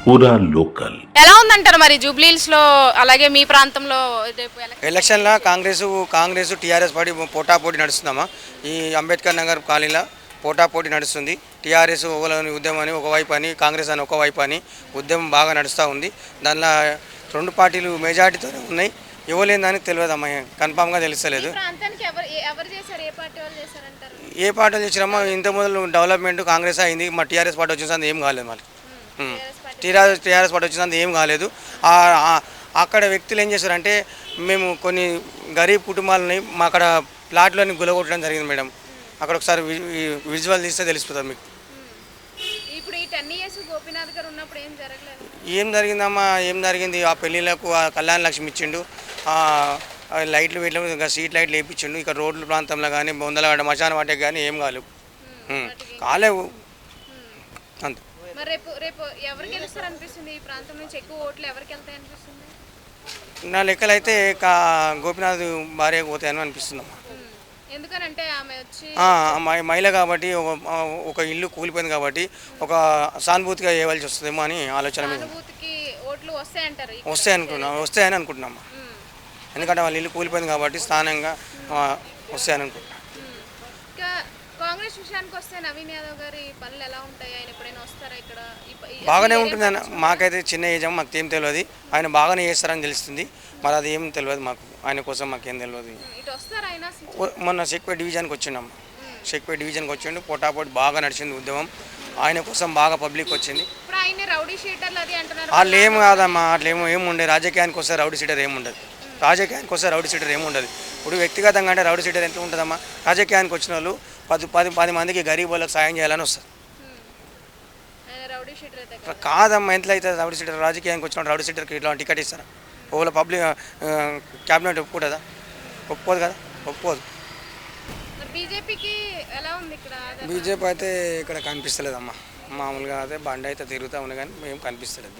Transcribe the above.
పూరా లోకల్. ఎలా ఉందంటారు మరి జూబ్లీహిల్స్ లో అలాగే మీ ప్రాంతంలో రేపు ఎలక్షన్లో కాంగ్రెస్ టీఆర్ఎస్ పార్టీ పోటాపోటీ నడుస్తుందమ్మా. ఈ అంబేద్కర్ నగర్ కాలనీలో పోటాపోటీ నడుస్తుంది. టీఆర్ఎస్ ఉద్యమం అని ఒకవైపు అని, కాంగ్రెస్ అని ఒకవైపు అని ఉద్యమం బాగా నడుస్తూ ఉంది. దానిలో రెండు పార్టీలు మెజార్టీతో ఉన్నాయి. ఇవ్వలేదని తెలియదమ్మా, కన్ఫామ్గా తెలుస్తలేదు. ఏ పార్టీలు చేసినామో ఇంత మొదలు డెవలప్మెంట్ కాంగ్రెస్ అయింది. మా టీఆర్ఎస్ పార్టీ వచ్చిన ఏం కాలేదు. మళ్ళీ టీఆర్ఎస్ పార్టీ వచ్చిన ఏం కాలేదు. అక్కడ వ్యక్తులు ఏం చేశారంటే, మేము కొన్ని గరీబ్ కుటుంబాలని మా అక్కడ ప్లాట్లోని గులగొట్టడం జరిగింది మేడం. అక్కడ ఒకసారి విజువల్ తీస్తే తెలిసిపోతుంది మీకు. ఏం జరిగిందమ్మా, ఏం జరిగింది? ఆ పెళ్ళిళ్ళకు ఆ కళ్యాణ లక్ష్మి ఇచ్చిండు, లైట్లు వీట్లు స్ట్రీట్ లైట్లు వేయించిండు. ఇక్కడ రోడ్ల ప్రాంతంలో కానీ బొందలగడ్డ మశాన వాటికి కానీ ఏం కాలేవు. అంతే. నా లెక్కలైతే గోపీనాథ్ భార్య పోతాయని అనిపిస్తుందమ్మా. మహిళ కాబట్టి ఒక ఇల్లు కూలిపోయింది కాబట్టి ఒక సానుభూతిగా వేయవలసి వస్తుందేమో అని ఆలోచన మీద వస్తాయని అనుకుంటున్నామ్మా. ఎందుకంటే వాళ్ళ ఇల్లు కూలిపోయింది కాబట్టి స్థానంగా వస్తాయని అనుకుంటున్నాను. కాంగ్రెస్ విషయానికి వస్తే నవీన్ యాదవ్ గారి పనులు ఎలా ఉంటాయి? ఆయన ఎప్పుడైనా వస్తారా ఇక్కడ? బాగానే ఉంటుంది అన్న. మాకైతే చిన్న ఏజ్ మాకు ఏం తెలియదు. ఆయన బాగానే చేస్తారని తెలుస్తుంది. మరి అది ఏం తెలియదు మాకు. ఆయన కోసం మాకేం తెలియదు. మొన్న షేక్పేట్ డివిజన్కి వచ్చిండమ్మ. షేక్పేట్ డివిజన్కి వచ్చిండు. పోటాపోటీ బాగా నడిచింది ఉద్యమం. ఆయన కోసం బాగా పబ్లిక్ వచ్చింది. వాళ్ళు ఏం కాదమ్మా, అట్లా ఏముండే. రాజకీయానికి వస్తే రౌడీ షీటర్ ఏముండదు. రాజకీయానికి వస్తే రౌడీ షీటర్ ఏముండదు. ఇప్పుడు వ్యక్తిగతంగా అంటే రౌడీ షీటర్ ఎంత ఉంటుందమ్మా? రాజకీయానికి వచ్చిన వాళ్ళు 10 మందికి గరీబ్ వాళ్ళకి సాయం చేయాలని వస్తారు. కాదమ్మా, ఎంత అవుతుంది రౌడీ షీటర్? రాజకీయానికి వచ్చిన రౌడీ షీటర్కి ఇట్లా టికెట్ ఇస్తారా? ఒకవేళ పబ్లిక్ క్యాబినెట్ ఒప్పుకుంటుందా? ఒప్పుకోదు కదా, ఒప్పుకోదు. బీజేపీ అయితే ఇక్కడ కనిపిస్తలేదమ్మా. మామూలుగా అయితే బండి అయితే తిరుగుతూ ఉంది కానీ ఏం కనిపిస్తలేదు.